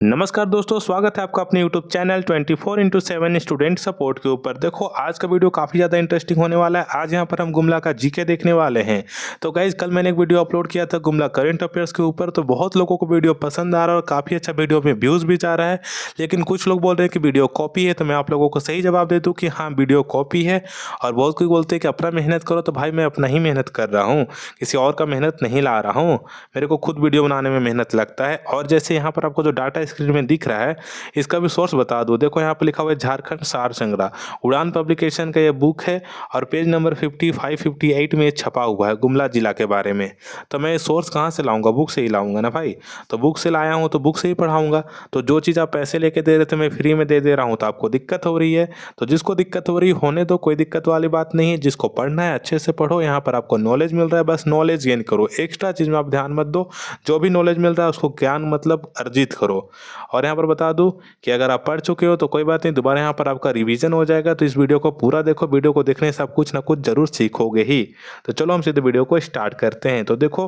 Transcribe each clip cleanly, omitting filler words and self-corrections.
नमस्कार दोस्तों, स्वागत है आपका अपने YouTube channel 24x7 student support के ऊपर। देखो आज का वीडियो काफ़ी ज़्यादा इंटरेस्टिंग होने वाला है। आज यहाँ पर हम गुमला का जीके देखने वाले हैं। तो गाइज कल मैंने एक वीडियो अपलोड किया था गुमला करंट अफेयर्स के ऊपर, तो बहुत लोगों को वीडियो पसंद आ रहा है और काफ़ी अच्छा वीडियो में व्यूज़ भी जा रहा है। लेकिन कुछ लोग बोल रहे हैं कि वीडियो कॉपी है, तो मैं आप लोगों को सही जवाब दे दूँ कि हाँ वीडियो कॉपी है। और बहुत कोई बोलते हैं कि अपना मेहनत करो, तो भाई मैं अपना ही मेहनत कर रहा हूँ, किसी और का मेहनत नहीं ला रहा हूँ। मेरे को खुद वीडियो बनाने में मेहनत लगता है। और जैसे यहाँ पर आपको जो डाटा स्क्रीन में दिख रहा है, इसका भी सोर्स बता दूं। देखो यहाँ पर लिखा हुआ है झारखंड सार संग्रह, उड़ान पब्लिकेशन का ये बुक है और पेज नंबर 55-58 में छपा हुआ है गुमला जिला के बारे में। तो मैं सोर्स कहाँ से लाऊंगा? बुक से ही लाऊंगा ना भाई। तो बुक से लाया हूँ तो बुक से ही पढ़ाऊंगा। तो जो चीज़ आप पैसे लेके दे रहे थे मैं फ्री में दे रहा हूँ, तो आपको दिक्कत हो रही है। तो जिसको दिक्कत हो रही होने दो, कोई दिक्कत वाली बात नहीं है। जिसको पढ़ना है अच्छे से पढ़ो, यहाँ पर आपको नॉलेज मिल रहा है, बस नॉलेज गेन करो। एक्स्ट्रा चीज़ में आप ध्यान मत दो, जो भी नॉलेज मिल रहा है उसको ज्ञान मतलब अर्जित करो। और यहाँ पर बता दूं कि अगर आप पढ़ चुके हो तो कोई बात नहीं, दोबारा यहाँ पर आपका रिवीजन हो जाएगा। तो इस वीडियो को पूरा देखो, वीडियो को देखने से आप कुछ ना कुछ जरूर सीखोगे ही। तो चलो हम सीधे वीडियो को स्टार्ट करते हैं। तो देखो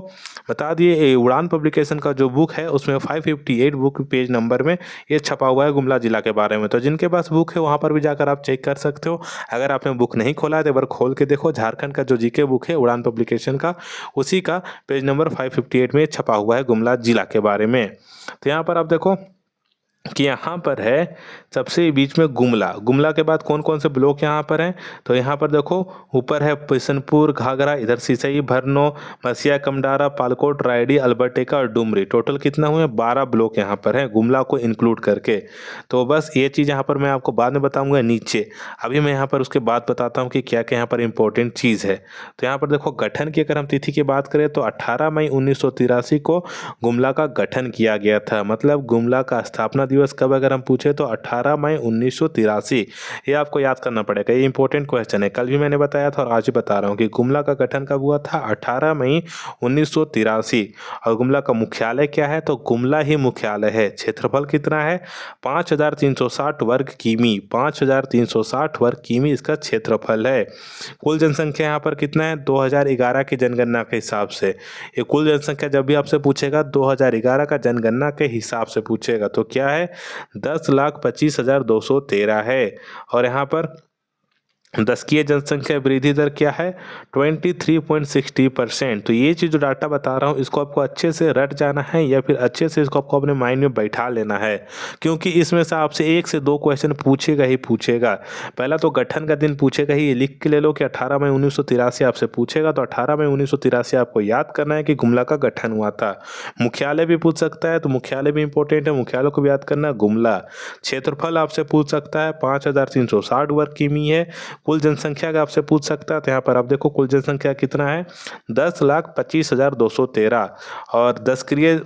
बता दिए, उड़ान पब्लिकेशन का जो बुक है उसमें 558 बुक पेज नंबर में ये छपा हुआ है गुमला जिला के बारे में। तो जिनके पास बुक है वहाँ पर भी जाकर आप चेक कर सकते हो। अगर आपने बुक नहीं खोला है तो एक बार खोल के देखो। झारखंड का जो जीके बुक है उड़ान पब्लिकेशन का, उसी का पेज नंबर 558 में छपा हुआ है गुमला जिला के बारे में। तो यहाँ पर आप देखो कि यहाँ पर है सबसे बीच में गुमला। गुमला के बाद कौन कौन से ब्लॉक यहाँ पर हैं? तो यहाँ पर देखो ऊपर है बिशनपुर, घाघरा, इधर सिसई, भरनो, मसिया, कमडारा, पालकोट, रायडी, अल्बर्टेका और डुमरी। टोटल कितना हुए? 12 ब्लॉक यहाँ पर हैं गुमला को इंक्लूड करके। तो बस ये चीज़ यहाँ पर मैं आपको बाद में बताऊँगा नीचे। अभी मैं यहाँ पर उसके बाद बताता हूँ कि क्या क्या यहाँ पर इंपॉर्टेंट चीज़ है। तो यहाँ पर देखो गठन की अगर हम तिथि की बात करें तो 18 मई 1983 को गुमला का गठन किया गया था। मतलब गुमला का स्थापना दिवस कब अगर हम पूछे तो 18 मई 1983। ये आपको याद करना पड़ेगा, ये इंपॉर्टेंट क्वेश्चन है। कल भी मैंने बताया था और आज भी बता रहा हूँ कि गुमला का गठन कब हुआ था? 18 मई 1983। और गुमला का मुख्यालय क्या है? तो गुमला ही मुख्यालय है। क्षेत्रफल कितना है? 5360 वर्ग किमी। 5360 वर्ग किमी इसका क्षेत्रफल है। कुल जनसंख्या यहाँ पर कितना है? 2011 की जनगणना के हिसाब से। ये कुल जनसंख्या जब भी आपसे पूछेगा 2011 का जनगणना के हिसाब से पूछेगा तो क्या है? 10,25,213 है। और यहाँ पर दशकीय जनसंख्या वृद्धि दर क्या है? 23.60%। तो ये चीज़ जो डाटा बता रहा हूँ इसको आपको अच्छे से रट जाना है या फिर अच्छे से इसको आपको अपने माइंड में बैठा लेना है, क्योंकि इसमें से आपसे 1 से 2 क्वेश्चन पूछेगा ही पूछेगा। पहला तो गठन का दिन पूछेगा ही, ये लिख के ले लो कि 18 मई 1983 आपसे पूछेगा। तो 18 मई 1983 आपको याद करना है कि गुमला का गठन हुआ था। मुख्यालय भी पूछ सकता है, तो मुख्यालय भी इंपॉर्टेंट है, मुख्यालय को भी याद करना है गुमला। क्षेत्रफल आपसे पूछ सकता है, 5360 वर्ग किमी है। कुल जनसंख्या का आपसे पूछ सकता है, तो यहाँ पर आप देखो कुल जनसंख्या कितना है? 10,25,213। और दशकीय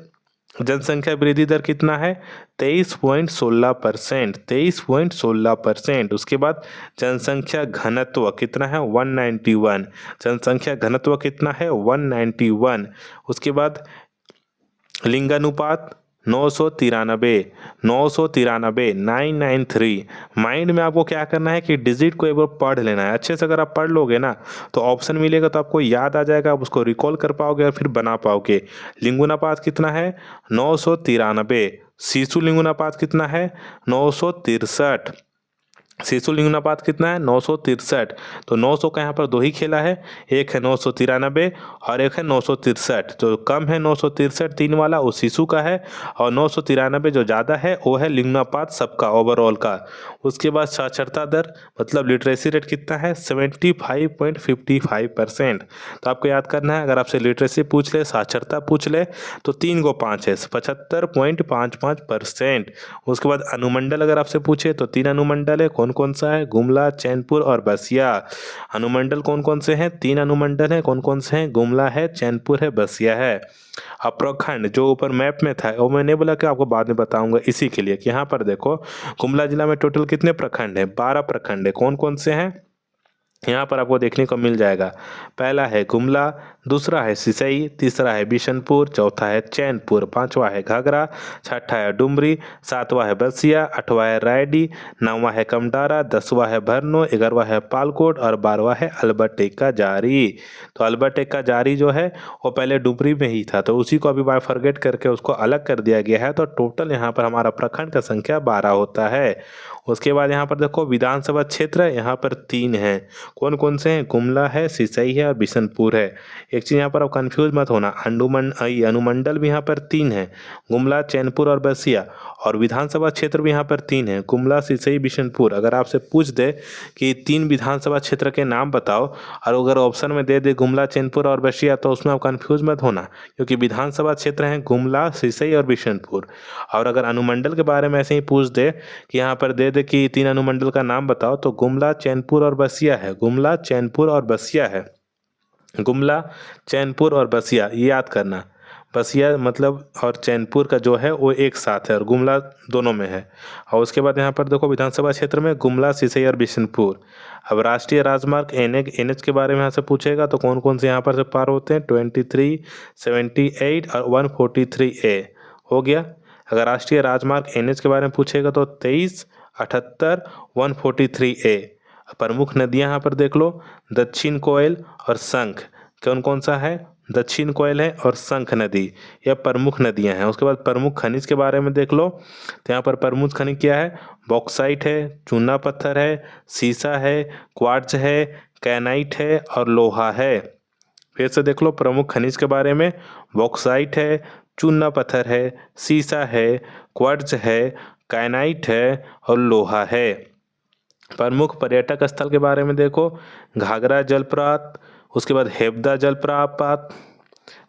जनसंख्या वृद्धि दर कितना है? 23.16%। 23.16%। उसके बाद जनसंख्या घनत्व कितना है? 191। जनसंख्या घनत्व कितना है? 191। उसके बाद लिंगानुपात 993। 993। माइंड में आपको क्या करना है कि डिजिट को एक बार पढ़ लेना है अच्छे से। अगर आप पढ़ लोगे ना तो ऑप्शन मिलेगा तो आपको याद आ जाएगा, आप उसको रिकॉल कर पाओगे और फिर बना पाओगे। लिंगानुपात कितना है? 993। शिशु लिंगानुपात कितना है? 963। शिशु लिंगानुपात कितना है? 963। तो 900 का यहाँ पर 2 ही खेला है, एक है 993 और एक है 963। जो कम है 963 3 वाला वो शिशु का है, और 993 जो ज़्यादा है वो है लिंगानुपात सबका ओवरऑल का। उसके बाद साक्षरता दर मतलब लिटरेसी रेट कितना है? 75.55%। तो आपको याद करना है, अगर आपसे लिटरेसी पूछ ले, साक्षरता पूछ ले तो 3 को 5 है, 75.55%। उसके बाद अनुमंडल अगर आपसे पूछे तो 3 अनुमंडल है। कौन कौन सा है? गुमला, चैनपुर और बसिया। अनुमंडल कौन कौन से हैं? 3 अनुमंडल हैं। कौन कौन से हैं? गुमला है, चैनपुर है, बसिया है। अब प्रखंड जो ऊपर मैप में था वो मैंने बोला कि आपको बाद में बताऊंगा, इसी के लिए कि यहाँ पर देखो गुमला जिला में टोटल कितने प्रखंड है? 12 प्रखंड है। कौन कौन से हैं? यहाँ पर आपको देखने को मिल जाएगा। पहला है गुमला, दूसरा है सिसई, तीसरा है बिशनपुर, चौथा है चैनपुर, पांचवा है घाघरा, छठा है डुमरी, सातवां है बसिया, आठवां है रायडी, नौवां है कमटारा, 10वां है भरनो, 11वां है पालकोट और 12वां है अल्बर्ट एक्का जारी। तो अल्बर्ट एक्का जारी जो है वो पहले डुमरी में ही था, तो उसी को अभी बायफरगेट करके उसको अलग कर दिया गया है। तो टोटल यहाँ पर हमारा प्रखंड का संख्या 12 होता है। उसके बाद यहाँ पर देखो विधानसभा क्षेत्र यहाँ पर 3 हैं। कौन कौन से हैं? गुमला है, सिसई है और बिशनपुर है। एक चीज़ यहाँ पर आप कंफ्यूज मत होना, अनुमंडल भी यहाँ पर 3 है, गुमला, चैनपुर और बसिया। और विधानसभा क्षेत्र भी यहाँ पर 3 है, गुमला, सिसई, बिशनपुर। अगर आपसे पूछ दे कि 3 विधानसभा क्षेत्र के नाम बताओ और अगर ऑप्शन में दे दे गुमला, चैनपुर और बसिया, तो उसमें आप कंफ्यूज मत होना, क्योंकि विधानसभा क्षेत्र हैं गुमला, सिसई और बिशनपुर। और अगर अनुमंडल के बारे में ऐसे ही पूछ दे कि यहाँ पर दे दे कि 3 अनुमंडल का नाम बताओ, तो गुमला, चैनपुर और बसिया है, गुमला, चैनपुर और बसिया है, गुमला, चैनपुर और बसिया, ये याद करना। बसिया मतलब और चैनपुर का जो है वो एक साथ है और गुमला दोनों में है। और उसके बाद यहाँ पर देखो विधानसभा क्षेत्र में गुमला, सिसई और बिशनपुर। अब राष्ट्रीय राजमार्ग एनएच के बारे में यहाँ से पूछेगा तो कौन कौन से यहाँ पर से पार होते हैं? 23, 78 और 143A हो गया। अगर राष्ट्रीय राजमार्ग एनएच के बारे में पूछेगा तो 23, 78, 143A। प्रमुख नदियां यहाँ पर देख लो, दक्षिण कोयल और शंख। कौन कौन सा है? दक्षिण कोयल है और शंख नदी, यह प्रमुख नदियां हैं। उसके बाद प्रमुख खनिज के बारे में देख लो, तो यहाँ पर प्रमुख खनिज क्या है? बॉक्साइट है, चूना पत्थर है, सीसा है, क्वार्ट्ज है, कैनाइट है और लोहा है। फिर से देख लो प्रमुख खनिज के बारे में, बॉक्साइट है, चूना पत्थर है, सीसा है, क्वार्ट्ज है, कैनाइट है और लोहा है। प्रमुख पर्यटक स्थल के बारे में देखो, घाघरा जलप्रपात, उसके बाद हेबदा जलप्रपात,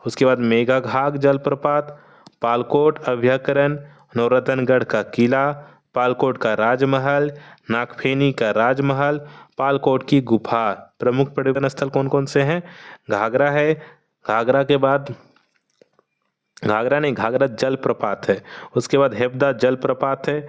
उसके बाद मेघाघाग जलप्रपात, पालकोट अभ्यारण्य, नौरतनगढ़ का किला, पालकोट का राजमहल, नागफेनी का राजमहल, पालकोट की गुफा। प्रमुख पर्यटन स्थल कौन कौन से हैं? घाघरा है, घाघरा के बाद घाघरा नहीं, घाघरा जलप्रपात है, उसके बाद हेबदा जलप्रपात है,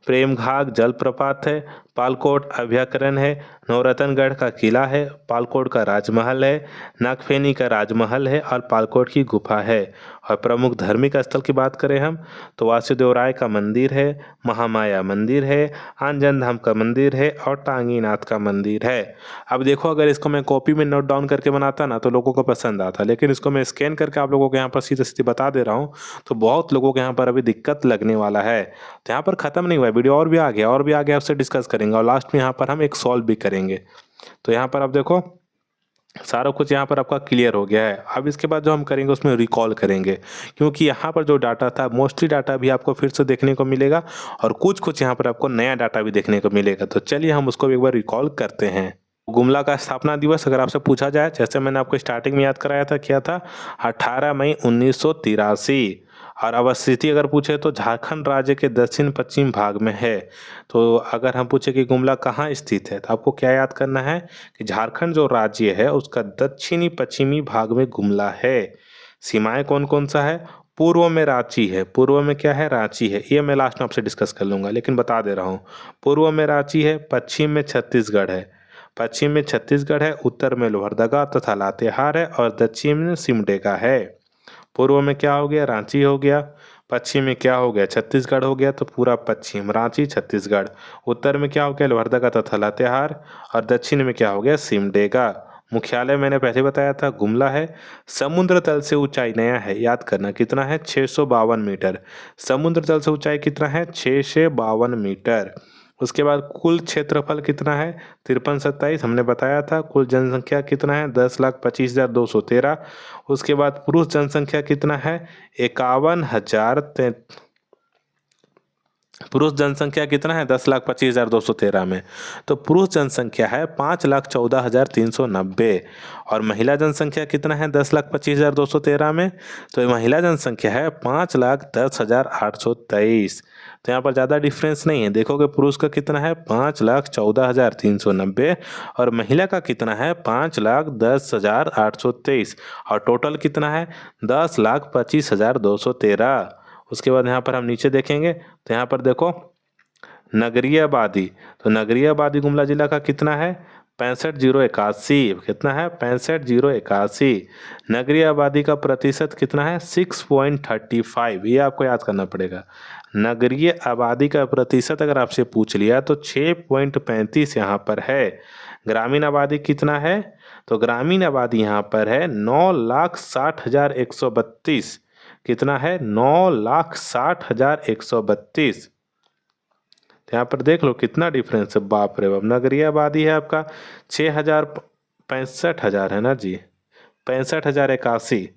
प्रेमघाग जलप्रपात है, पालकोट अभ्यारण्य है, नौरतनगढ़ का किला है, पालकोट का राजमहल है, नागफेनी का राजमहल है और पालकोट की गुफा है। और प्रमुख धार्मिक स्थल की बात करें हम तो वासुदेव राय का मंदिर है, महामाया मंदिर है, आंजन धाम का मंदिर है और टांगीनाथ का मंदिर है। अब देखो अगर इसको मैं कॉपी में नोट डाउन करके बनाता ना तो लोगों को पसंद आता, लेकिन इसको मैं स्कैन करके आप लोगों को यहाँ पर सीधे सीधे बता दे रहा हूँ तो बहुत लोगों को यहाँ पर अभी दिक्कत लगने वाला है। तो यहाँ पर ख़त्म नहीं हुआ है वीडियो, और भी आगे आपसे डिस्कस करेंगे और लास्ट में यहाँ पर हम एक सॉल्व भी करेंगे। तो यहाँ पर आप देखो सारा कुछ यहाँ पर आपका क्लियर हो गया है। अब इसके बाद जो हम करेंगे उसमें रिकॉल करेंगे, क्योंकि यहाँ पर जो डाटा था मोस्टली डाटा भी आपको फिर से देखने को मिलेगा और कुछ कुछ यहाँ पर आपको नया डाटा भी देखने को मिलेगा। तो चलिए हम उसको एक बार रिकॉल करते हैं। गुमला का स्थापना दिवस अगर आपसे पूछा जाए, जैसे मैंने आपको स्टार्टिंग में याद कराया था, क्या था? 18 मई 1983। और अवस्थिति अगर पूछे तो झारखंड राज्य के दक्षिण पश्चिम भाग में है। तो अगर हम पूछे कि गुमला कहाँ स्थित है तो आपको क्या याद करना है कि झारखंड जो राज्य है उसका दक्षिणी पश्चिमी भाग में गुमला है। सीमाएं कौन कौन सा है? पूर्व में रांची है, पूर्व में क्या है? रांची है। ये मैं लास्ट में आपसे डिस्कस कर लूँगा, लेकिन बता दे रहा हूँ। पूर्व में रांची है, पश्चिम में छत्तीसगढ़ है, पश्चिम में छत्तीसगढ़ है, उत्तर में लोहरदगा तथा लातेहार है और दक्षिण में सिमडेगा है। पूर्व में क्या हो गया? रांची हो गया। पश्चिम में क्या हो गया? छत्तीसगढ़ हो गया। तो पूरा पश्चिम रांची छत्तीसगढ़। उत्तर में क्या हो गया? लोहरदगा तथा लातेहार। और दक्षिण में क्या हो गया? सिमडेगा। मुख्यालय मैंने पहले बताया था गुमला है। समुद्र तल से ऊंचाई नया है, याद करना कितना है? 652 मीटर। समुद्र तल से ऊंचाई कितना है? 652 मीटर। उसके बाद कुल क्षेत्रफल कितना है? 5327 हमने बताया था। कुल जनसंख्या कितना है? 10,25,213। उसके बाद पुरुष जनसंख्या कितना है? 51,000। पुरुष जनसंख्या कितना है? 10,25,213 में। तो पुरुष जनसंख्या है 5,14,390 और महिला जनसंख्या कितना है? 10,25,213 में। तो महिला जनसंख्या है 5,10,823। तो यहाँ पर ज़्यादा डिफरेंस नहीं है। देखोगे पुरुष का कितना है? 5,14,390 और महिला का कितना है? 5,10,823 और टोटल कितना है? 10,25,213। उसके बाद यहाँ पर हम नीचे देखेंगे तो यहाँ पर देखो नगरीय आबादी। तो नगरीय आबादी गुमला जिला का कितना है? 65,081 कितना है 65,081। नगरीय आबादी का प्रतिशत कितना है 6.35, ये आपको याद करना पड़ेगा। नगरीय आबादी का प्रतिशत अगर आपसे पूछ लिया तो 6.35 यहाँ पर है। ग्रामीण आबादी कितना है, तो ग्रामीण आबादी यहाँ पर है 9,60,132। कितना है 9,60,132। तो यहाँ पर देख लो कितना डिफरेंस है, बाप रे बाप। नगरीय आबादी है आपका 65,000 है ना जी, 65,081।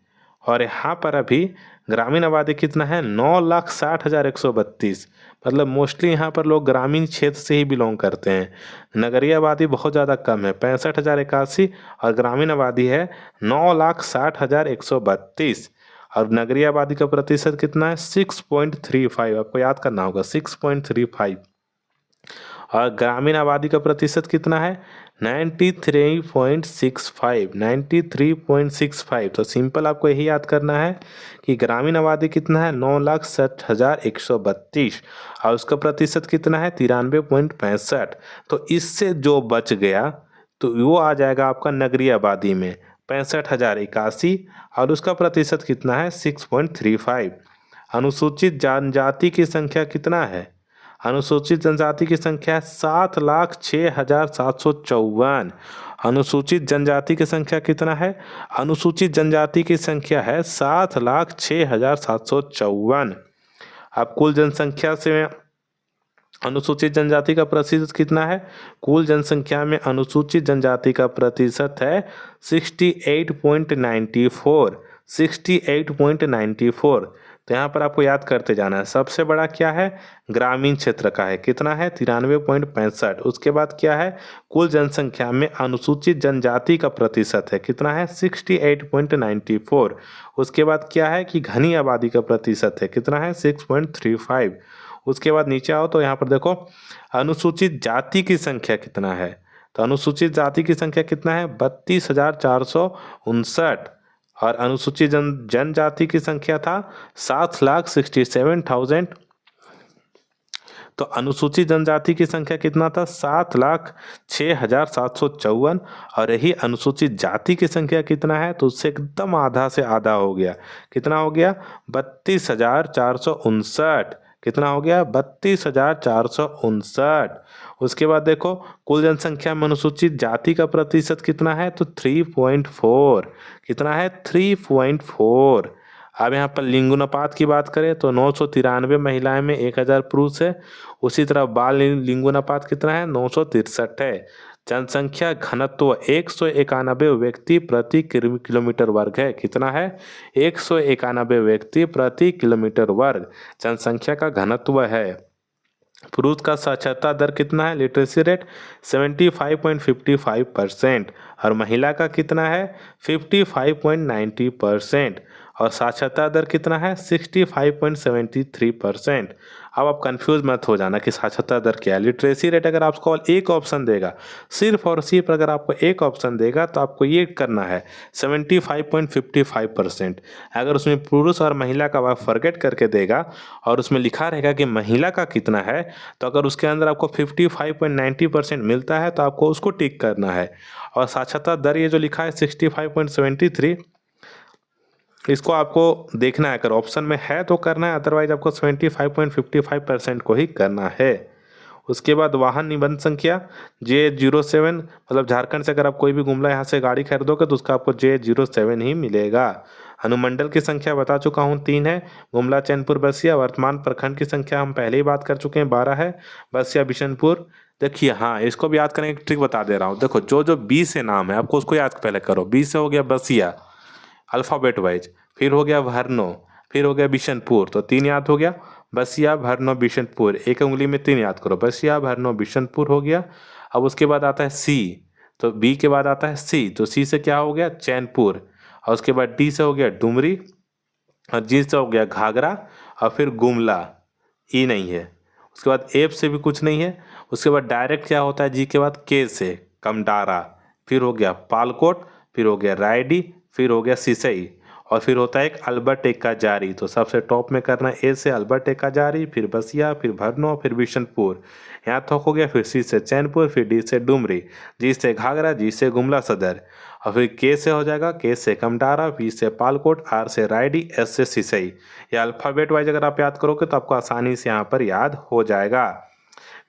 और यहाँ पर अभी ग्रामीण आबादी कितना है 9,60,132। मतलब मोस्टली यहाँ पर लोग ग्रामीण क्षेत्र से ही बिलोंग करते हैं। नगरीय आबादी बहुत ज़्यादा कम है 65,081, और ग्रामीण आबादी है 9,60,132। और नगरीय आबादी का प्रतिशत कितना है 6.35, आपको याद करना होगा 6.35। और ग्रामीण आबादी का प्रतिशत कितना है 93.65, 93.65। तो सिंपल आपको यही याद करना है कि ग्रामीण आबादी कितना है 9,60,132, और उसका प्रतिशत कितना है 93.65। तो इससे जो बच गया तो वो आ जाएगा आपका नगरीय आबादी में 65,081, और उसका प्रतिशत कितना है 6.35। अनुसूचित जनजाति की संख्या कितना है, अनुसूचित जनजाति की संख्या 7,06,754। अनुसूचित जनजाति की संख्या कितना है, अनुसूचित जनजाति की संख्या है 7,06,754। अब कुल जनसंख्या से अनुसूचित जनजाति का प्रतिशत कितना है, कुल जनसंख्या में अनुसूचित जनजाति का प्रतिशत है 68.94, 68.94। तो यहाँ पर आपको याद करते जाना है। सबसे बड़ा क्या है, ग्रामीण क्षेत्र का है, कितना है 93.65। उसके बाद क्या है, कुल जनसंख्या में अनुसूचित जनजाति का प्रतिशत है, कितना है 68.94। उसके बाद क्या है कि घनी आबादी का प्रतिशत है, कितना है 6.35। उसके बाद नीचे आओ तो यहाँ पर देखो अनुसूचित जाति की संख्या कितना है, तो अनुसूचित जाति की संख्या कितना है 32,459। और अनुसूचित जनजाति की संख्या था 7,67,000। तो अनुसूचित जनजाति की संख्या कितना था 7,06,754। और यही अनुसूचित जाति की संख्या कितना है, तो उससे एकदम आधा से आधा हो गया, कितना हो गया 32,459। कितना हो गया 32,459। उसके बाद देखो कुल जनसंख्या में अनुसूचित जाति का प्रतिशत कितना है, तो 3.4। कितना है 3.4। अब यहाँ पर लिंगानुपात की बात करें तो 993 महिलाएं में 1,000 पुरुष है। उसी तरह बाल लिंगानुपात कितना है 963 है। जनसंख्या घनत्व 191 व्यक्ति प्रति किलोमीटर वर्ग है, कितना है 191 व्यक्ति प्रति किलोमीटर वर्ग जनसंख्या का घनत्व है। पुरुष का साक्षरता दर कितना है, लिटरेसी रेट 75.55%, और महिला का कितना है 55.90%, और साक्षरता दर कितना है 65.73%। अब आप कंफ्यूज मत हो जाना कि साक्षरता दर क्या है। लिटरेसी रेट अगर आपको एक ऑप्शन देगा, सिर्फ और सिर्फ अगर आपको एक ऑप्शन देगा तो आपको ये करना है 75.55%। अगर उसमें पुरुष और महिला का आप फॉरगेट करके देगा और उसमें लिखा रहेगा कि महिला का कितना है, तो अगर उसके अंदर आपको 55.90% मिलता है तो आपको उसको टिक करना है। और साक्षरता दर ये जो लिखा है 65.73, इसको आपको देखना है, अगर ऑप्शन में है तो करना है, अदरवाइज आपको 75.55% को ही करना है। उसके बाद वाहन निबंधन संख्या J07, मतलब झारखंड से अगर आप कोई भी गुमला यहाँ से गाड़ी खरीदोगे तो उसका आपको J07 ही मिलेगा। अनुमंडल की संख्या बता चुका हूँ 3 है, गुमला, चैनपुर, बसिया। वर्तमान प्रखंड की संख्या हम पहले ही बात कर चुके हैं 12 है, बसिया, बिशनपुर। देखिए हाँ, इसको भी याद करने की ट्रिक बता दे रहा हूँ। देखो जो बी से नाम है आपको उसको याद पहले करो। बी से हो गया बसिया अल्फ़ाबेट वाइज, फिर हो गया भरनो, फिर हो गया बिशनपुर। तो 3 याद हो गया, बसिया, भरनो, बिशनपुर। एक उंगली में 3 याद करो, बसिया, भरनो, बिशनपुर हो गया। अब उसके बाद आता है सी, तो बी के बाद आता है सी, तो सी से क्या हो गया चैनपुर। और उसके बाद डी से हो गया डुमरी, और जी से हो गया घाघरा, और फिर गुमला, ई नहीं है। उसके बाद एफ से भी कुछ नहीं है। उसके बाद डायरेक्ट क्या होता है जी के बाद के से कमडारा, फिर हो गया पालकोट, फिर हो गया रायडी, फिर हो गया सिसई। और फिर होता है एक अल्बर्ट एक्का जारी। तो सबसे टॉप में करना है ए से अल्बर्ट एक्का जारी, फिर बसिया, फिर भरनौ, फिर बिशनपुर, यहाँ तक हो गया। फिर सी से चैनपुर, फिर डी से डुमरी, जी से घाघरा, जी से गुमला सदर, और फिर के से हो जाएगा के से कमटारा, वी से पालकोट, आर से रायडी, एस से सिसई। ये अल्फ़ाबेट वाइज अगर आप याद करोगे तो आपको आसानी से यहाँ पर याद हो जाएगा।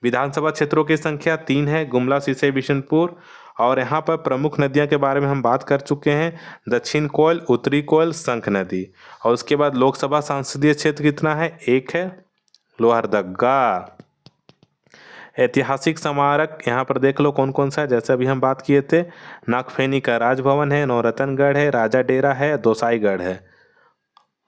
विधानसभा क्षेत्रों की संख्या 3 है, गुमला, सिसई, बिशनपुर। और यहाँ पर प्रमुख नदियाँ के बारे में हम बात कर चुके हैं, दक्षिण कोयल, उत्तरी कोयल, शंख नदी। और उसके बाद लोकसभा संसदीय क्षेत्र कितना है, 1 है, लोहरदगा। ऐतिहासिक स्मारक यहाँ पर देख लो कौन कौन सा है, जैसे अभी हम बात किए थे, नागफेनी का राजभवन है, नौरतनगढ़ है, राजा डेरा है, दोसाईगढ़ है।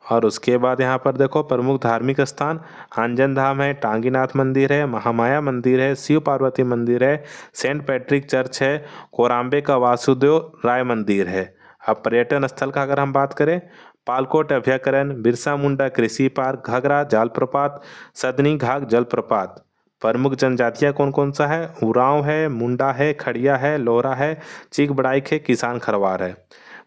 और उसके बाद यहाँ पर देखो प्रमुख धार्मिक स्थान, आंजन धाम है, टांगीनाथ मंदिर है, महामाया मंदिर है, शिव पार्वती मंदिर है, सेंट पैट्रिक चर्च है, कोराम्बे का वासुदेव राय मंदिर है। अब पर्यटन स्थल का अगर हम बात करें, पालकोट अभ्यारण्य, बिरसा मुंडा कृषि पार्क, घाघरा जलप्रपात, सदनी घाघ जलप्रपात। प्रमुख जनजातियाँ कौन कौन सा है, उरांव है, मुंडा है, खड़िया है, लोहरा है, चीक बड़ाइक है, किसान खरवार है।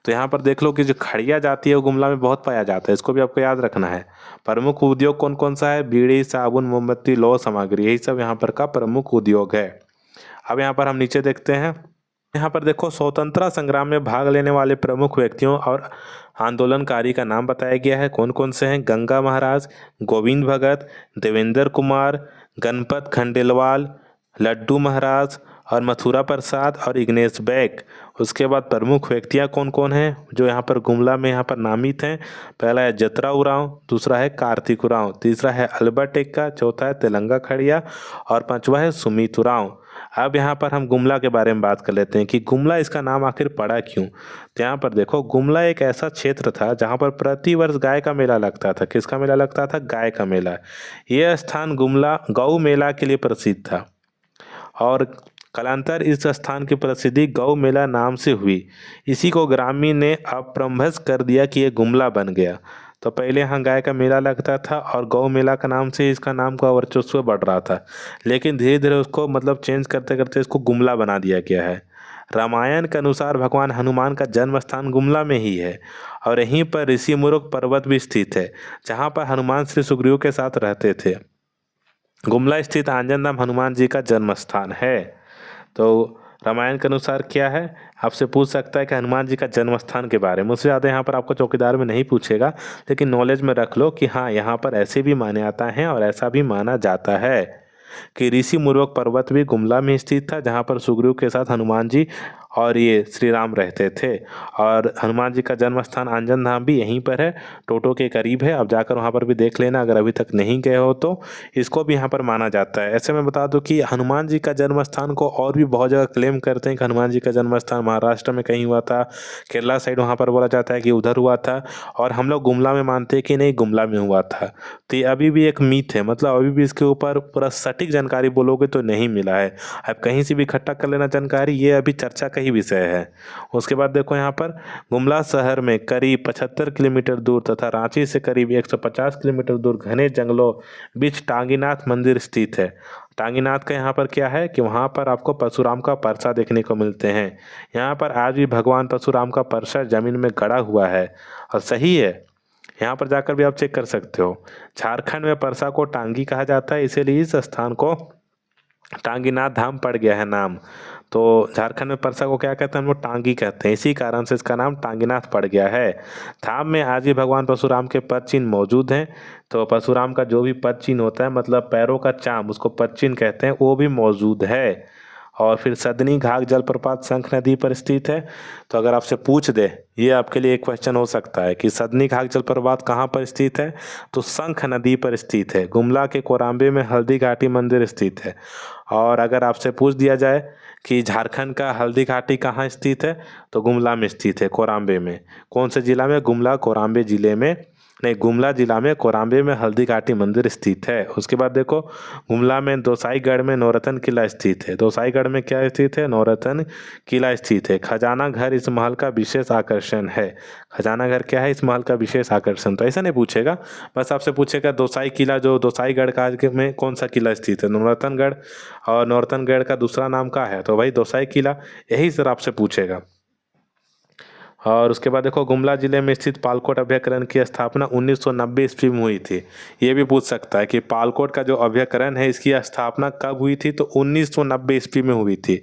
तो यहाँ पर देख लो कि जो खड़िया जाती है वो गुमला में बहुत पाया जाता है, इसको भी आपको याद रखना है। प्रमुख उद्योग कौन कौन सा है, बीड़ी, साबुन, मोमबत्ती, लौह सामग्री, यही सब यहाँ पर का प्रमुख उद्योग है। अब यहाँ पर हम नीचे देखते हैं, यहाँ पर देखो स्वतंत्रता संग्राम में भाग लेने वाले प्रमुख व्यक्तियों और आंदोलनकारी का नाम बताया गया है। कौन कौन से हैं, गंगा महाराज, गोविंद भगत, देवेंद्र कुमार, गणपत खंडेलवाल, लड्डू महाराज और मथुरा प्रसाद और इग्नेश बैक। उसके बाद प्रमुख व्यक्तियाँ कौन कौन हैं जो यहाँ पर गुमला में यहाँ पर नामित हैं, पहला है जतरा उरांव, दूसरा है कार्तिक उरांव, तीसरा है अल्बर्ट एक्का, चौथा है तेलंगा खड़िया और पांचवा है सुमित उरांव। अब यहाँ पर हम गुमला के बारे में बात कर लेते हैं कि गुमला इसका नाम आखिर पड़ा क्यों। तो यहाँ पर देखो, गुमला एक ऐसा क्षेत्र था जहाँ पर प्रतिवर्ष गाय का मेला लगता था। किसका मेला लगता था, गाय का मेला। यह स्थान गुमला गौ मेला के लिए प्रसिद्ध था और कालांतर इस स्थान की प्रसिद्धि गौ मेला नाम से हुई। इसी को ग्रामीण ने अपभ्रंश कर दिया कि ये गुमला बन गया। तो पहले यहाँ गाय का मेला लगता था और गौ मेला का नाम से इसका नाम का वर्चस्व बढ़ रहा था, लेकिन धीरे धीरे उसको मतलब चेंज करते करते इसको गुमला बना दिया गया है। रामायण के अनुसार भगवान हनुमान का जन्म स्थान गुमला में ही है और यहीं पर ऋषि मुरुग पर्वत भी स्थित है, जहाँ पर हनुमान श्री सुग्रीव के साथ रहते थे। गुमला स्थित आंजन धाम हनुमान जी का जन्म स्थान है। तो रामायण के अनुसार क्या है, आपसे पूछ सकता है कि हनुमान जी का जन्म स्थान के बारे में। उससे ज़्यादा यहाँ पर आपको चौकीदार में नहीं पूछेगा, लेकिन नॉलेज में रख लो कि हाँ, यहाँ पर ऐसे भी मान्यता हैं और ऐसा भी माना जाता है कि ऋषि मुरुग पर्वत भी गुमला में स्थित था, जहाँ पर सुग्रीव के साथ हनुमान जी और ये श्री राम रहते थे। और हनुमान जी का जन्म स्थान आंजन धाम भी यहीं पर है, टोटो के करीब है। अब जाकर वहाँ पर भी देख लेना अगर अभी तक नहीं गए हो तो। इसको भी यहाँ पर माना जाता है। ऐसे में बता दूं कि हनुमान जी का जन्म स्थान को और भी बहुत जगह क्लेम करते हैं कि हनुमान जी का जन्म स्थान महाराष्ट्र में कहीं हुआ था, केरला साइड वहाँ पर बोला जाता है कि उधर हुआ था, और हम लोग गुमला में मानते हैं कि नहीं, गुमला में हुआ था। तो ये अभी भी एक मीथ है, मतलब अभी भी इसके ऊपर पूरा सटीक जानकारी बोलोगे तो नहीं मिला है। अब कहीं से भी इकट्ठा कर लेना जानकारी, ये अभी चर्चा का ही विषय है। उसके बाद देखो, यहाँ पर गुमला शहर में करीब 75 किलोमीटर दूर तथा रांची से करीब 150 किलोमीटर दूर घने जंगलों बीच टांगीनाथ मंदिर स्थित है। टांगीनाथ का यहाँ पर क्या है कि वहाँ पर आपको परशुराम का परसा देखने को मिलते हैं। यहाँ पर आज भी भगवान परशुराम का परसा जमीन में गड़ा हुआ है और सही है, यहाँ पर जाकर भी आप चेक कर सकते हो। झारखंड में परसा को टांगी कहा जाता है, इसीलिए इस स्थान को टांगीनाथ धाम पड़ गया है नाम। तो झारखंड में परसा को क्या कहते हैं, हम लोग टांगी कहते हैं, इसी कारण से इसका नाम टांगीनाथ पड़ गया है। धाम में आज भी भगवान परशुराम के पद चिन्ह मौजूद हैं। तो परशुराम का जो भी पद चिन्ह होता है, मतलब पैरों का चाम, उसको पद चिन्ह कहते हैं, वो भी मौजूद है। और फिर सदनी घाघ जलप्रपात शंख नदी पर स्थित है। तो अगर आपसे पूछ दे, ये आपके लिए एक क्वेश्चन हो सकता है कि सदनी घाघ जलप्रपात कहाँ पर स्थित है, तो शंख नदी पर स्थित है। गुमला के कोराम्बे में हल्दी घाटी मंदिर स्थित है। और अगर आपसे पूछ दिया जाए कि झारखंड का हल्दी घाटी कहाँ स्थित है, तो गुमला में स्थित है, कोराम्बे में। कौन से जिला में, गुमला कोराम्बे जिले में, नहीं, गुमला जिला में कोराम्बे में हल्दी घाटी मंदिर स्थित है। उसके बाद देखो, गुमला में दोसाईगढ़ में नौरतन किला स्थित है। दोसाईगढ़ में क्या स्थित है, नौरतन किला स्थित है। खजाना घर इस महल का विशेष आकर्षण है। खजाना घर क्या है, इस महल का विशेष आकर्षण। तो ऐसा नहीं पूछेगा, बस आपसे पूछेगा दोसाई किला जो दोसाईगढ़ का में कौन सा किला स्थित है, नौरतनगढ़, और नौरतनगढ़ का दूसरा नाम क्या है, तो भाई दोसाई किला, यही सर आपसे पूछेगा। और उसके बाद देखो गुमला जिले में स्थित पालकोट अभ्यारण्य की स्थापना 1990 ईस्वी में हुई थी। ये भी पूछ सकता है कि पालकोट का जो अभ्यारण्य है इसकी स्थापना कब हुई थी, तो 1990 ईस्वी में हुई थी।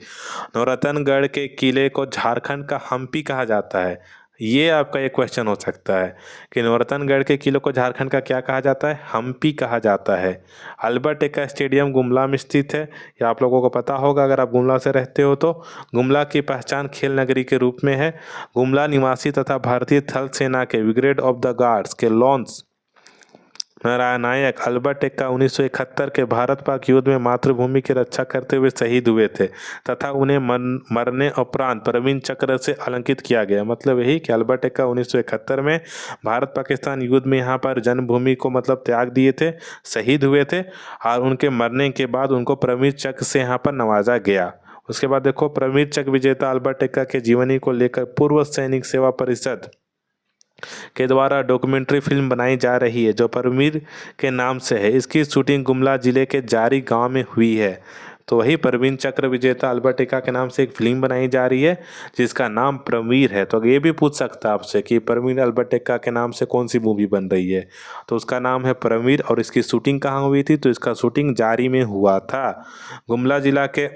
नौरतनगढ़ के किले को झारखंड का हम्पी कहा जाता है। ये आपका एक क्वेश्चन हो सकता है कि नौरतनगढ़ के किले को झारखंड का क्या कहा जाता है, हम्पी कहा जाता है। अल्बर्ट एक्का स्टेडियम गुमला में स्थित है। ये आप लोगों को पता होगा अगर आप गुमला से रहते हो तो। गुमला की पहचान खेल नगरी के रूप में है। गुमला निवासी तथा भारतीय थल सेना के ब्रिगेड ऑफ द गार्ड्स के लॉन्स नायक अल्बर्ट एक्का 1971 के भारत पाक युद्ध में मातृभूमि की रक्षा करते हुए शहीद हुए थे तथा उन्हें मरने उपरांत प्रवीण चक्र से अलंकित किया गया। मतलब यही कि अल्बर्ट एक्का 1971 में भारत पाकिस्तान युद्ध में यहाँ पर जन्मभूमि को मतलब त्याग दिए थे, शहीद हुए थे, और उनके मरने के बाद उनको प्रवीण चक्र से यहाँ पर नवाजा गया। उसके बाद देखो प्रवीण चक्र विजेता अल्बर्ट एक्का के जीवनी को लेकर पूर्व सैनिक सेवा परिषद के द्वारा डॉक्यूमेंट्री फिल्म बनाई जा रही है जो परमीर के नाम से है। इसकी शूटिंग गुमला जिले के जारी गांव में हुई है। तो वही प्रवीण चक्र विजेता अल्बर्ट एक्का के नाम से एक फिल्म बनाई जा रही है जिसका नाम परमीर है। तो ये भी पूछ सकता है आपसे कि परमीर अल्बर्ट एक्का के नाम से कौन सी मूवी बन रही है, तो उसका नाम है परमीर। और इसकी शूटिंग कहाँ हुई थी, तो इसका शूटिंग जारी में हुआ था। गुमला जिला के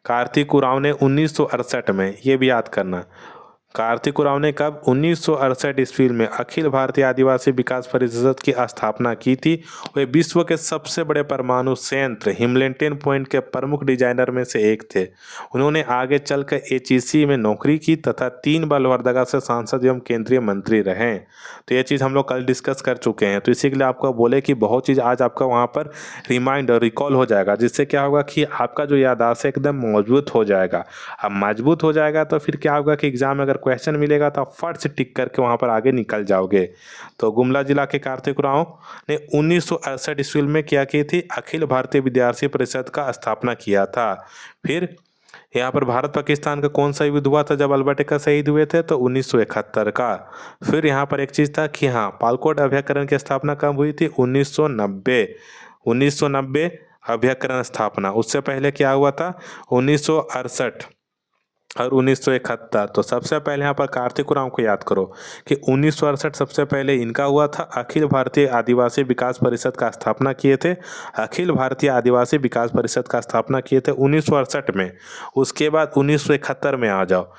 कार्तिक उरांव ने 1968 में, ये भी याद करना, कार्तिक उरांव ने कब 1968 ईस्वी में अखिल भारतीय आदिवासी विकास परिषद की स्थापना की थी। वे विश्व के सबसे बड़े परमाणु संयंत्र हिमलेंटेन पॉइंट के प्रमुख डिजाइनर में से एक थे। उन्होंने आगे चलकर एचईसी में नौकरी की तथा 3 बार लोहरदगा से सांसद एवं केंद्रीय मंत्री रहे। तो ये चीज़ हम लोग कल डिस्कस कर चुके हैं। तो इसी के लिए आपको बोले कि बहुत चीज़ आज आपका वहाँ पर रिमाइंड और रिकॉल हो जाएगा, जिससे क्या होगा कि आपका जो याददाश्त है एकदम मजबूत हो जाएगा। अब मजबूत हो जाएगा तो फिर क्या होगा कि एग्जाम में अगर क्वेश्चन मिलेगा तो आप फट से टिक करके वहाँ पर आगे निकल जाओगे। तो गुमला जिला के कार्तिक उरांव ने 1968 ईस्वी में क्या की थी, अखिल भारतीय विद्यार्थी परिषद का स्थापना किया था। फिर यहाँ पर भारत पाकिस्तान का कौन सा युद्ध हुआ था जब अल्बर्ट एक्का शहीद हुए थे, तो 1971 का। फिर यहाँ पर एक चीज़ था कि हाँ, पालकोट अभ्यारण्य की स्थापना कब हुई थी, 1990 अभ्यारण्य स्थापना। उससे पहले क्या हुआ था, 1968 और 1971। तो सबसे पहले यहाँ पर कार्तिक उरांव को याद करो कि 1968 सबसे पहले इनका हुआ था। अखिल भारतीय आदिवासी विकास परिषद का स्थापना किए थे। अखिल भारतीय आदिवासी विकास परिषद का स्थापना किए थे 1968 में। उसके बाद 1971 में आ जाओ,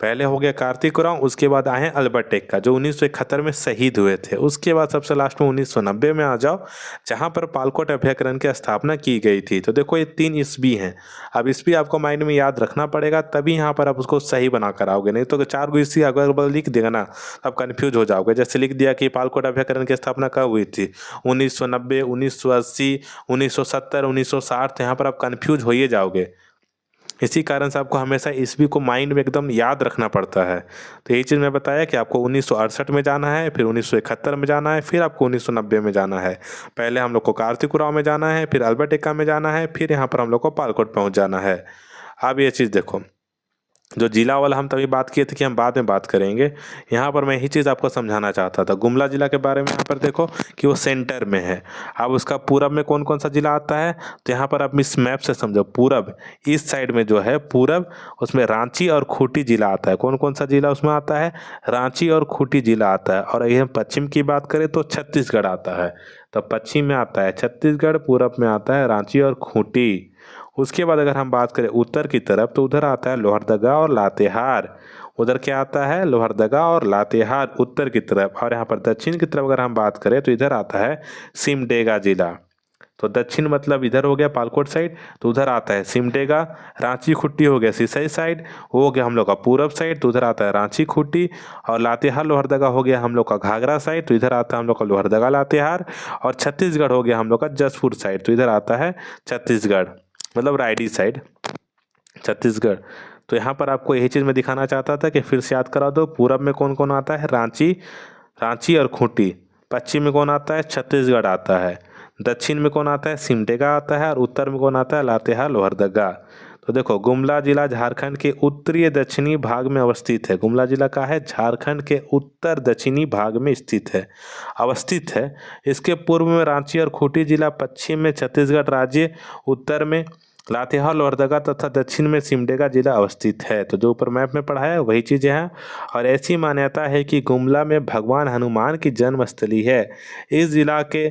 पहले हो गया कार्तिक उरांव, उसके बाद आए हैं अल्बर्ट एक्का जो 1971 में शहीद हुए थे। उसके बाद सबसे लास्ट में 1990 में आ जाओ जहां पर पालकोट अभ्यारण्य की स्थापना की गई थी। तो देखो ये 3 ईस्वी हैं। अब ईस्वी आपको माइंड में याद रखना पड़ेगा, तभी यहाँ पर आप उसको सही बना कर आओगे। नहीं तो 4 गो ईस्वी अगर लिख देगा ना तब कन्फ्यूज हो जाओगे। जैसे लिख दिया कि पालकोट अभ्यारण्य की स्थापना कब हुई थी, 1990, 1980, 1970, 1960, तो यहाँ पर आप कन्फ्यूज हो ही जाओगे। इसी कारण से आपको हमेशा ईस्वी को माइंड में एकदम याद रखना पड़ता है। तो यही चीज़ मैं बताया कि आपको 1968 में जाना है, फिर 1971 में जाना है, फिर आपको 1990 में जाना है। पहले हम लोग को कार्तिक उरांव में जाना है, फिर अल्बर्ट एक्का में जाना है, फिर यहाँ पर हम लोग को पालकोट पहुँच जाना है। अब ये चीज़ देखो, जो जिला वाला हम तभी बात किए थे कि हम बाद में बात करेंगे। यहाँ पर मैं यही चीज़ आपको समझाना चाहता था। गुमला जिला के बारे में यहाँ पर देखो कि वो सेंटर में है। अब उसका पूरब में कौन कौन सा जिला आता है, तो यहाँ पर आप इस मैप से समझो, पूरब इस साइड में जो है पूरब, उसमें रांची और खूंटी जिला आता है। कौन कौन सा जिला उसमें आता है, रांची और खूंटी जिला आता है। और यह पश्चिम की बात करें तो छत्तीसगढ़ आता है। तो पश्चिम में आता है छत्तीसगढ़, पूरब में आता है रांची और खूंटी। उसके बाद अगर हम बात करें उत्तर की तरफ तो उधर आता है लोहरदगा और लातेहार। उधर क्या आता है, लोहरदगा और लातेहार उत्तर की तरफ। और यहाँ पर दक्षिण की तरफ अगर हम बात करें तो इधर आता है सिमडेगा जिला। तो दक्षिण मतलब इधर हो गया पालकोट साइड, तो उधर आता है सिमडेगा। रांची खुट्टी हो गया सिसई साइड, वो हो गया हम लोग का पूरब साइड, तो उधर आता है रांची खुट्टी। और लातेहार लोहरदगा हो गया हम लोग का घाघरा साइड, तो इधर आता है हम लोग का लोहरदगा लातेहार। और छत्तीसगढ़ हो गया हम लोग का जसपुर साइड, तो इधर आता है छत्तीसगढ़, मतलब रायडी साइड छत्तीसगढ़। तो यहाँ पर आपको यही चीज़ मैं दिखाना चाहता था कि फिर से याद करा दो। पूरब में कौन कौन आता है, रांची और खूंटी। पश्चिम में कौन आता है, छत्तीसगढ़ आता है। दक्षिण में कौन आता है, सिमडेगा आता है। और उत्तर में कौन आता है, लातेहार लोहरदगा। तो देखो गुमला जिला झारखंड के उत्तरी दक्षिणी भाग में अवस्थित है। गुमला जिला का है झारखंड के उत्तर दक्षिणी भाग में अवस्थित है। इसके पूर्व में रांची और खूंटी जिला, पश्चिम में छत्तीसगढ़ राज्य, उत्तर में लातेहार लोहरदगा तथा दक्षिण में सिमडेगा जिला अवस्थित है। तो जो ऊपर मैप में पढ़ा है वही चीज़ें हैं। और ऐसी मान्यता है कि गुमला में भगवान हनुमान की जन्मस्थली है। इस जिला के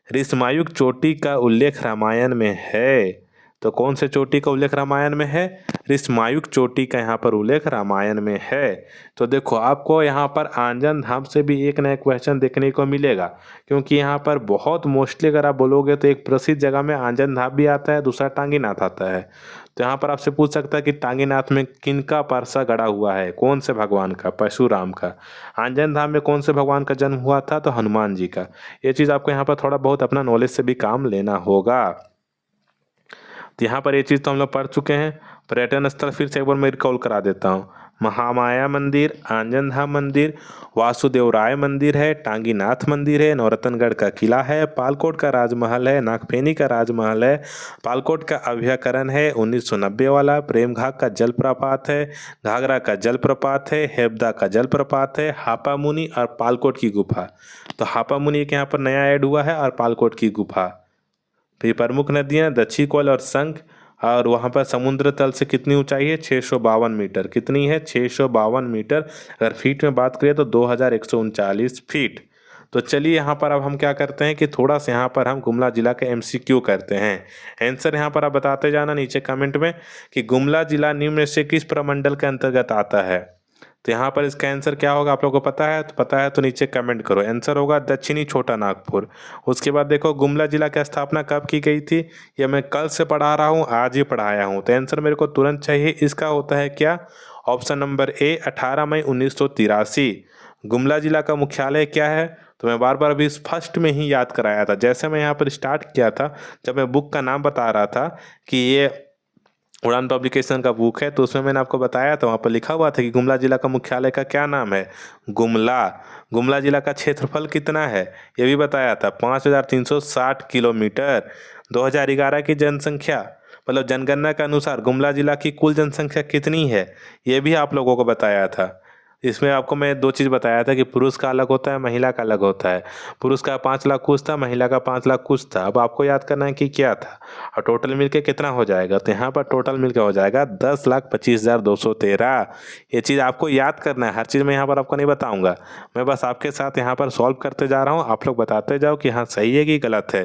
ऋषमायुक चोटी का उल्लेख रामायण में है। तो कौन से चोटी का उल्लेख रामायण में है? ऋषमायुक चोटी का यहाँ पर उल्लेख रामायण में है। तो देखो आपको यहाँ पर आंजन धाम से भी एक नया क्वेश्चन देखने को मिलेगा, क्योंकि यहाँ पर बहुत मोस्टली अगर आप बोलोगे तो एक प्रसिद्ध जगह में आंजन धाम भी आता है, दूसरा टांगीनाथ आता है। तो यहाँ पर आपसे पूछ सकता है कि टांगीनाथ में किनका परसा गड़ा हुआ है, कौन से भगवान का? परशुराम का। आंजन धाम में कौन से भगवान का जन्म हुआ था? तो हनुमान जी का। ये चीज़ आपको यहाँ पर थोड़ा बहुत अपना नॉलेज से भी काम लेना होगा। तो यहाँ पर ये चीज़ तो हम लोग पढ़ चुके हैं। पर्यटन स्थल फिर से एक बार मैं रिकॉल करा देता हूँ। महामाया मंदिर, आंजन धाम मंदिर, वासुदेव राय मंदिर है, टांगीनाथ मंदिर है, नौरतनगढ़ का किला है, पालकोट का राजमहल है, नागफेनी का राजमहल है, पालकोट का अभ्याकरण है 1990 वाला, प्रेमघाट का जलप्रपात है, घाघरा का जलप्रपात है, हेबदा का जलप्रपात है, हापा मुनि और पालकोट की गुफा। तो हापा मुनि एक यहाँ पर नया ऐड हुआ है और पालकोट की गुफा। तो ये प्रमुख नदियाँ दक्षिणकोल और संख। और वहाँ पर समुद्र तल से कितनी ऊंचाई है? 652 मीटर। कितनी है? 652 मीटर। अगर फीट में बात करें तो 2139 फीट। तो चलिए यहाँ पर अब हम क्या करते हैं कि थोड़ा सा यहाँ पर हम गुमला जिला का MCQ करते हैं। आंसर यहाँ पर आप बताते जाना नीचे कमेंट में कि गुमला जिला निम्न में से किस प्रमंडल के अंतर्गत आता है। तो यहाँ पर इसका आंसर क्या होगा आप लोगों को पता है? तो पता है तो नीचे कमेंट करो। आंसर होगा दक्षिणी छोटा नागपुर। उसके बाद देखो गुमला जिला की स्थापना कब की गई थी? ये मैं कल से पढ़ा रहा हूँ, आज ही पढ़ाया हूँ। तो आंसर मेरे को तुरंत चाहिए। इसका होता है क्या? ऑप्शन नंबर ए 18 मई 1983। गुमला जिला का मुख्यालय क्या है? तो मैं बार बार अभी इस फर्स्ट में ही याद कराया था। जैसे मैं यहाँ पर स्टार्ट किया था, जब मैं बुक का नाम बता रहा था कि ये उड़ान पब्लिकेशन का बुक है, तो उसमें मैंने आपको बताया था, वहाँ पर लिखा हुआ था कि गुमला जिला का मुख्यालय का क्या नाम है? गुमला। गुमला जिला का क्षेत्रफल कितना है ये भी बताया था, 5360 किलोमीटर। 2011 की जनसंख्या मतलब जनगणना के अनुसार गुमला जिला की कुल जनसंख्या कितनी है ये भी आप लोगों को बताया था। इसमें आपको मैं दो चीज़ बताया था कि पुरुष का अलग होता है, महिला का अलग होता है। पुरुष का 5 लाख कुछ था, महिला का 5 लाख कुछ था। अब आपको याद करना है कि क्या था और टोटल मिलके कितना हो जाएगा। तो यहाँ पर टोटल मिलके हो जाएगा 10,25,213। ये चीज़ आपको याद करना है। हर चीज़ मैं यहाँ पर आपको नहीं बताऊँगा, मैं बस आपके साथ यहाँ पर सॉल्व करते जा रहा हूँ। आप लोग बताते जाओ कि हाँ सही है कि गलत है।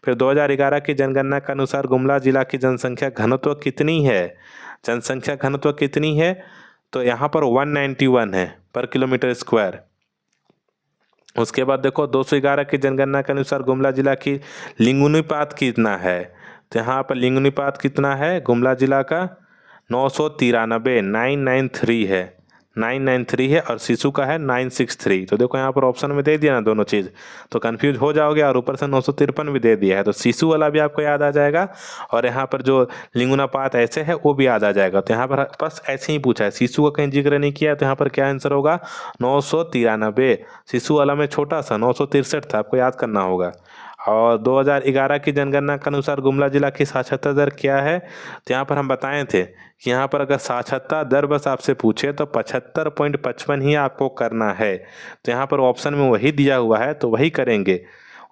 फिर 2011 की जनगणना के अनुसार गुमला जिला की जनसंख्या घनत्व कितनी है? जनसंख्या घनत्व कितनी है? तो यहाँ पर 191 है पर किलोमीटर स्क्वायर। उसके बाद देखो 211 की जनगणना के अनुसार गुमला जिला की लिंगानुपात कितना है? तो यहाँ पर लिंगानुपात कितना है गुमला जिला का? 993, 993 है, 993 है। और शिशु का है 963। तो देखो यहाँ पर ऑप्शन में दे दिया ना दोनों चीज़, तो कंफ्यूज हो जाओगे। और ऊपर से 953 भी दे दिया है, तो शिशु वाला भी आपको याद आ जाएगा और यहाँ पर जो लिंगानुपात ऐसे है वो भी याद आ जाएगा। तो यहाँ पर बस ऐसे ही पूछा है, शिशु का कहीं जिक्र नहीं किया। तो यहाँ पर क्या आंसर होगा? 993। शिशु वाला में छोटा सा 963 था, आपको याद करना होगा। और 2011 की जनगणना के अनुसार गुमला जिला की साक्षरता दर क्या है? तो यहाँ पर हम बताए थे कि यहाँ पर अगर साक्षरता दर बस आपसे पूछे तो 75.55 ही आपको करना है। तो यहाँ पर ऑप्शन में वही दिया हुआ है तो वही करेंगे।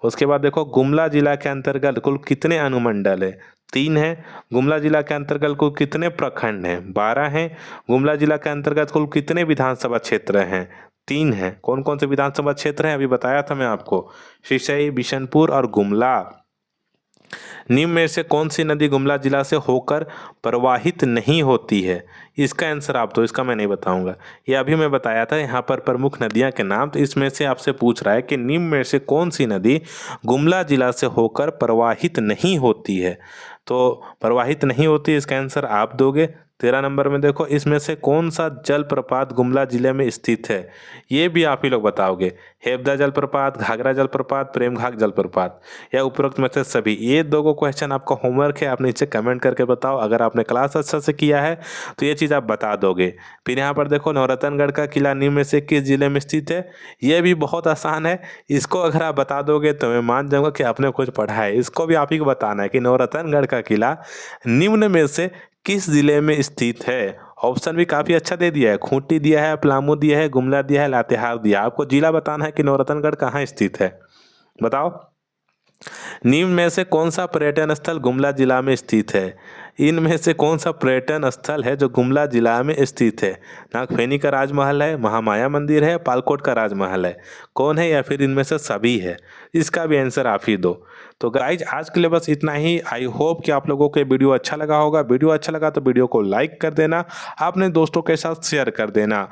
उसके बाद देखो गुमला जिला के अंतर्गत कुल कितने अनुमंडल है? 3 है। गुमला जिला के अंतर्गत कुल कितने प्रखंड हैं? 12 हैं। गुमला जिला के अंतर्गत कुल कितने विधानसभा क्षेत्र हैं? 3 हैं। कौन कौन से विधानसभा क्षेत्र हैं अभी बताया था मैं आपको, सिसई, बिशनपुर और गुमला। निम्न में से कौन सी नदी गुमला जिला से होकर प्रवाहित नहीं होती है? इसका आंसर आप दो, इसका मैं नहीं बताऊंगा। ये अभी मैं बताया था यहाँ पर प्रमुख नदियाँ के नाम। तो इसमें से आपसे पूछ रहा है कि निम्न में से कौन सी नदी गुमला जिला से होकर प्रवाहित नहीं होती है। तो प्रवाहित नहीं होती, इसका आंसर आप दोगे। 13 नंबर में देखो, इसमें से कौन सा जलप्रपात गुमला जिले में स्थित है? ये भी आप ही लोग बताओगे। हेबदा जलप्रपात, घाघरा जलप्रपात, प्रेमघाट जलप्रपात या उपरोक्त में से सभी। ये दो क्वेश्चन आपका होमवर्क है, आप नीचे कमेंट करके बताओ। अगर आपने क्लास अच्छा से किया है तो ये चीज़ आप बता दोगे। फिर यहाँ पर देखो नौरतनगढ़ का किला निम्न में से किस जिले में स्थित है? ये भी बहुत आसान है। इसको अगर आप बता दोगे तो मैं मान जाऊँगा कि आपने कुछ पढ़ा है। इसको भी आप ही को बताना है कि नौरतनगढ़ का किला निम्न में से किस जिले में स्थित है। ऑप्शन भी काफ़ी अच्छा दे दिया है, खूंटी दिया है, पलामू दिया है, गुमला दिया है, लातेहार दिया। आपको जिला बताना है कि नौरतनगढ़ कहाँ स्थित है, बताओ। निम्न में से कौन सा पर्यटन स्थल गुमला जिला में स्थित है? इनमें से कौन सा पर्यटन स्थल है जो गुमला जिला में स्थित है? नागफेनी का राजमहल है, महामाया मंदिर है, पालकोट का राजमहल है? कौन है या फिर इनमें से सभी है? इसका भी आंसर आप ही दो। तो गाइज आज के लिए बस इतना ही। आई होप कि आप लोगों को वीडियो अच्छा लगा होगा। वीडियो अच्छा लगा तो वीडियो को लाइक कर देना, अपने दोस्तों के साथ शेयर कर देना।